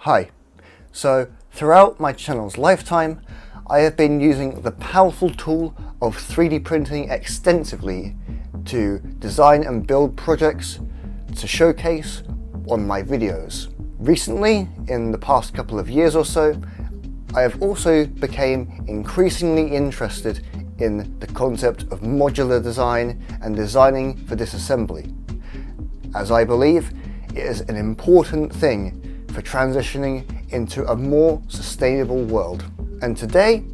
Hi. So throughout my channel's lifetime, I have been using the powerful tool of 3D printing extensively to design and build projects to showcase on my videos. Recently, in the past couple of years or so, I have also become increasingly interested in the concept of modular design and designing for disassembly, as I believe it is an important thing for transitioning into a more sustainable world. And today,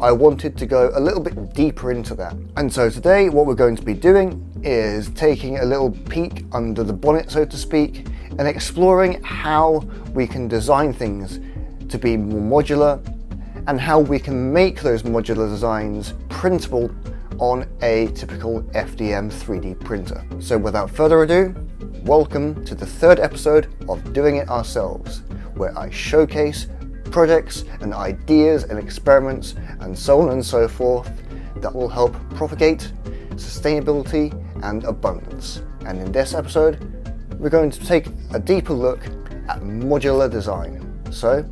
I wanted to go a little bit deeper into that. And so today, what we're going to be doing is taking a little peek under the bonnet, so to speak, and exploring how we can design things to be more modular and how we can make those modular designs printable on a typical FDM 3D printer. So without further ado, welcome to the third episode of Doing It Ourselves, where I showcase projects and ideas and experiments and so on and so forth that will help propagate sustainability and abundance. And in this episode, we're going to take a deeper look at modular design. So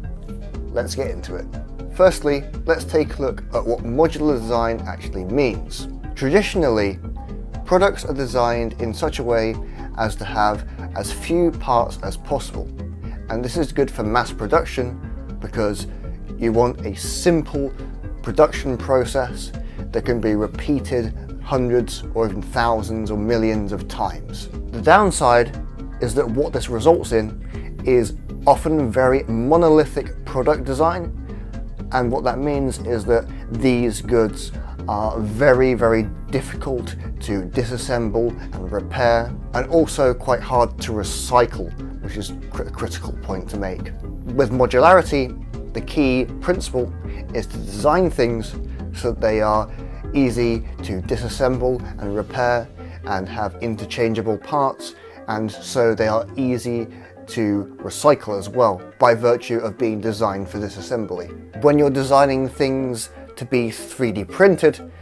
let's get into it. Firstly, let's take a look at what modular design actually means. Traditionally, products are designed in such a way as to have as few parts as possible. And this is good for mass production because you want a simple production process that can be repeated hundreds or even thousands or millions of times. The downside is that what this results in is often very monolithic product design, and what that means is that these goods are very, very difficult to disassemble and repair, and also quite hard to recycle, which is a critical point to make. With modularity, the key principle is to design things so that they are easy to disassemble and repair and have interchangeable parts, and so they are easy to recycle as well by virtue of being designed for disassembly. When you're designing things to be 3D printed,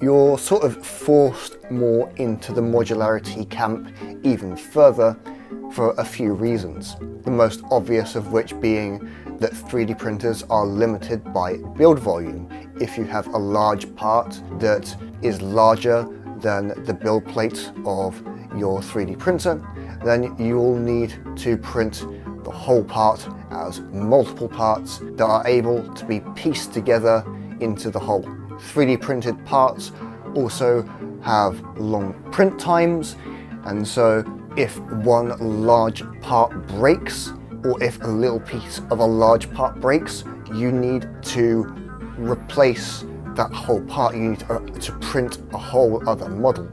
you're sort of forced more into the modularity camp even further for a few reasons. The most obvious of which being that 3D printers are limited by build volume. If you have a large part that is larger than the build plate of your 3D printer, then you'll need to print the whole part as multiple parts that are able to be pieced together into the whole. 3D printed parts also have long print times, and so if one large part breaks, or if a little piece of a large part breaks, you need to replace that whole part. You need to print a whole other model.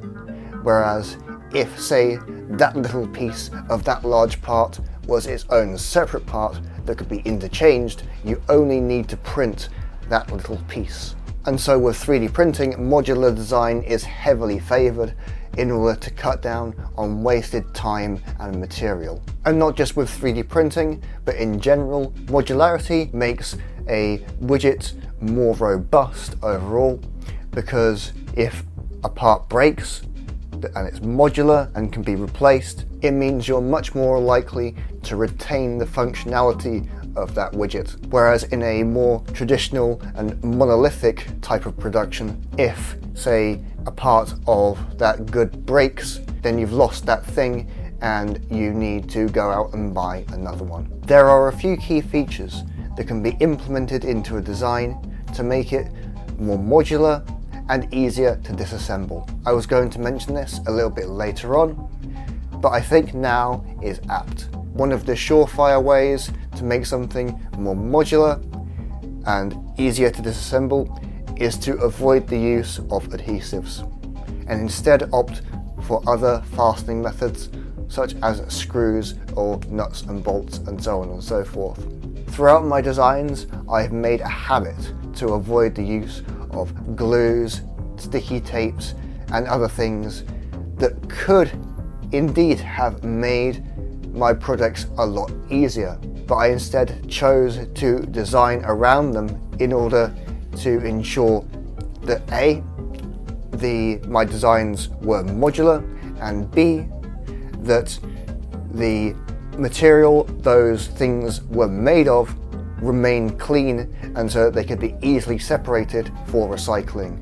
Whereas if, say, that little piece of that large part was its own separate part that could be interchanged, you only need to print that little piece. And so with 3D printing, modular design is heavily favoured in order to cut down on wasted time and material. And not just with 3D printing, but in general, modularity makes a widget more robust overall, because if a part breaks and it's modular and can be replaced, it means you're much more likely to retain the functionality of that widget. Whereas in a more traditional and monolithic type of production, if, say, a part of that good breaks, then you've lost that thing and you need to go out and buy another one. There are a few key features that can be implemented into a design to make it more modular and easier to disassemble. I was going to mention this a little bit later on, but I think now is apt. One of the surefire ways to make something more modular and easier to disassemble is to avoid the use of adhesives and instead opt for other fastening methods such as screws or nuts and bolts and so on and so forth. Throughout my designs, I have made a habit to avoid the use of glues, sticky tapes and other things that could indeed have made my projects a lot easier, but I instead chose to design around them in order to ensure that A, my designs were modular, and B, that the material those things were made of remained clean, and so they could be easily separated for recycling.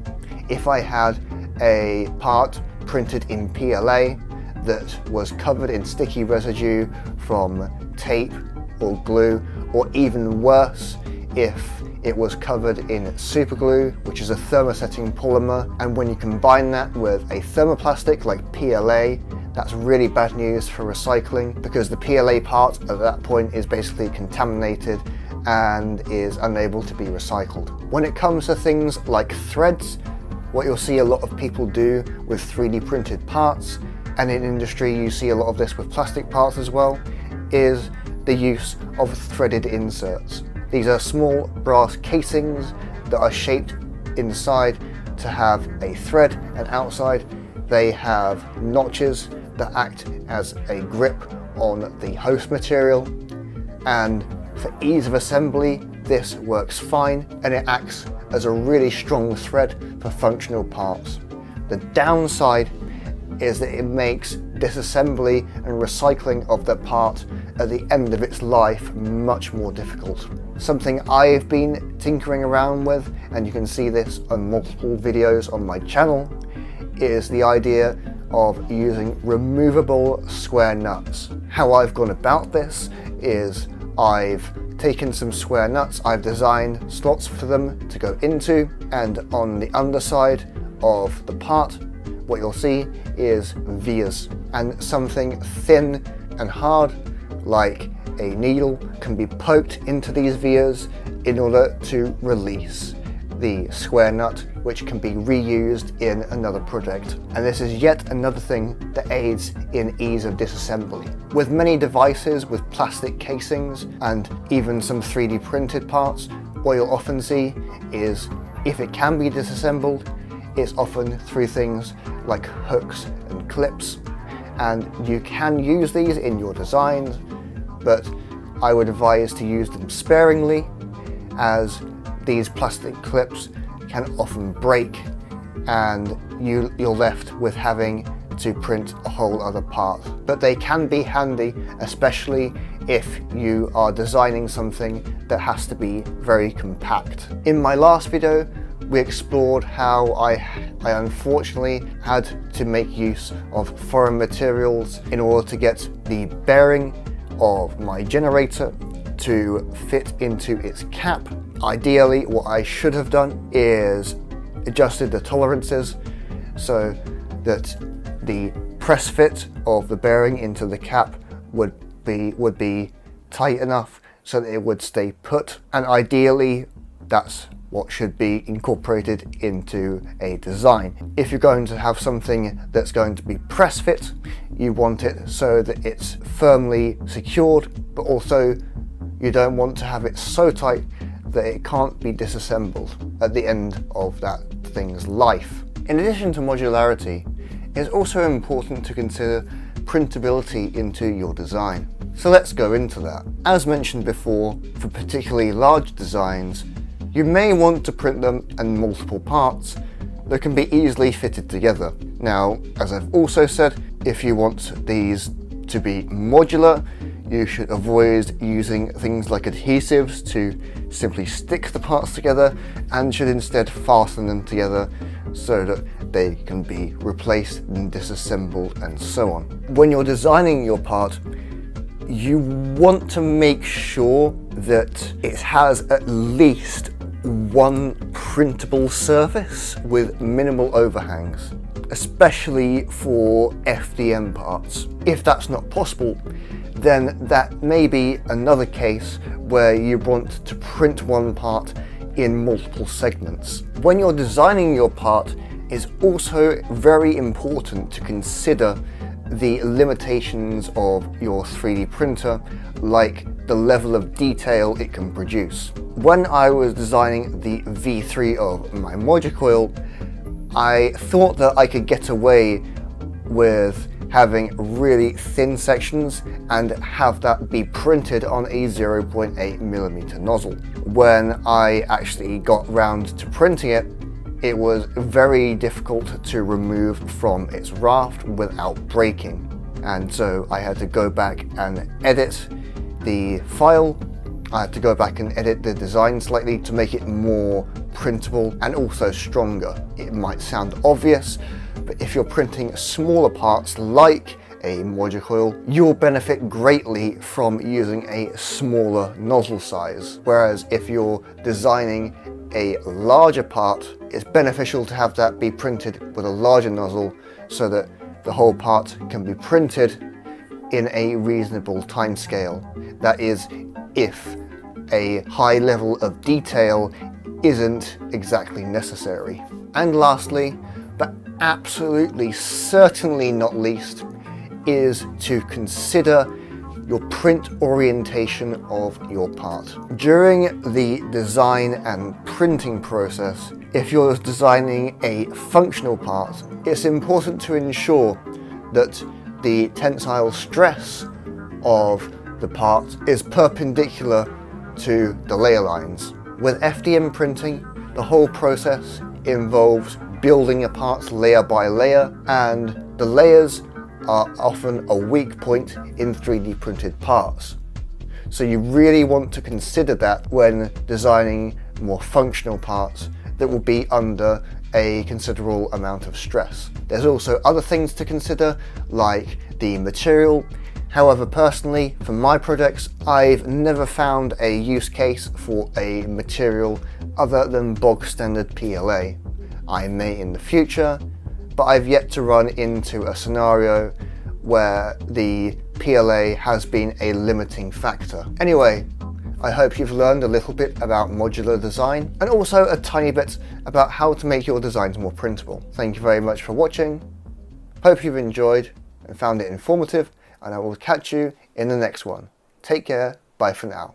If I had a part printed in PLA that was covered in sticky residue from tape or glue, or even worse, if it was covered in superglue, which is a thermosetting polymer, and when you combine that with a thermoplastic like PLA, that's really bad news for recycling, because the PLA part at that point is basically contaminated and is unable to be recycled. When it comes to things like threads, what you'll see a lot of people do with 3D printed parts, and in industry you see a lot of this with plastic parts as well, is the use of threaded inserts. These are small brass casings that are shaped inside to have a thread, and outside they have notches that act as a grip on the host material, and for ease of assembly this works fine, and it acts as a really strong thread for functional parts. The downside is that it makes disassembly and recycling of the part at the end of its life much more difficult. Something I've been tinkering around with, and you can see this on multiple videos on my channel, is the idea of using removable square nuts. How I've gone about this is I've taken some square nuts, I've designed slots for them to go into, and on the underside of the part what you'll see is vias, and something thin and hard like a needle can be poked into these vias in order to release the square nut, which can be reused in another project. And this is yet another thing that aids in ease of disassembly. With many devices with plastic casings and even some 3D printed parts, what you'll often see is if it can be disassembled, it's often through things like hooks and clips, and you can use these in your designs, but I would advise to use them sparingly, as these plastic clips can often break and you're left with having to print a whole other part. But they can be handy, especially if you are designing something that has to be very compact. In my last video, we explored how I unfortunately had to make use of foreign materials in order to get the bearing of my generator to fit into its cap. Ideally, what I should have done is adjusted the tolerances so that the press fit of the bearing into the cap would be tight enough so that it would stay put, and ideally that's what should be incorporated into a design. If you're going to have something that's going to be press fit, you want it so that it's firmly secured, but also you don't want to have it so tight that it can't be disassembled at the end of that thing's life. In addition to modularity, it's also important to consider printability into your design. So let's go into that. As mentioned before, for particularly large designs, you may want to print them in multiple parts that can be easily fitted together. Now, as I've also said, if you want these to be modular, you should avoid using things like adhesives to simply stick the parts together, and should instead fasten them together so that they can be replaced and disassembled and so on. When you're designing your part, you want to make sure that it has at least one printable surface with minimal overhangs, especially for FDM parts. If that's not possible, then that may be another case where you want to print one part in multiple segments. When you're designing your part, it's also very important to consider the limitations of your 3D printer, like the level of detail it can produce. When I was designing the V3 of my Moducoil, I thought that I could get away with having really thin sections and have that be printed on a 0.8mm nozzle. When I actually got round to printing it, it was very difficult to remove from its raft without breaking. and so I had to go back and edit the file. I had to go back and edit the design slightly to make it more printable and also stronger. It might sound obvious, but if you're printing smaller parts like a module coil, you'll benefit greatly from using a smaller nozzle size. Whereas if you're designing a larger part, it's beneficial to have that be printed with a larger nozzle so that the whole part can be printed in a reasonable time scale. That is, if a high level of detail isn't exactly necessary. And lastly, but absolutely certainly not least, is to consider your print orientation of your part. During the design and printing process, if you're designing a functional part, it's important to ensure that the tensile stress of the part is perpendicular to the layer lines. With FDM printing, the whole process involves building your parts layer by layer, and the layers are often a weak point in 3D printed parts. So you really want to consider that when designing more functional parts that will be under a considerable amount of stress. There's also other things to consider, like the material. However, personally, for my projects, I've never found a use case for a material other than bog standard PLA. I may in the future, but I've yet to run into a scenario where the PLA has been a limiting factor. Anyway, I hope you've learned a little bit about modular design and also a tiny bit about how to make your designs more printable. Thank you very much for watching. Hope you've enjoyed and found it informative, and I will catch you in the next one. Take care, bye for now.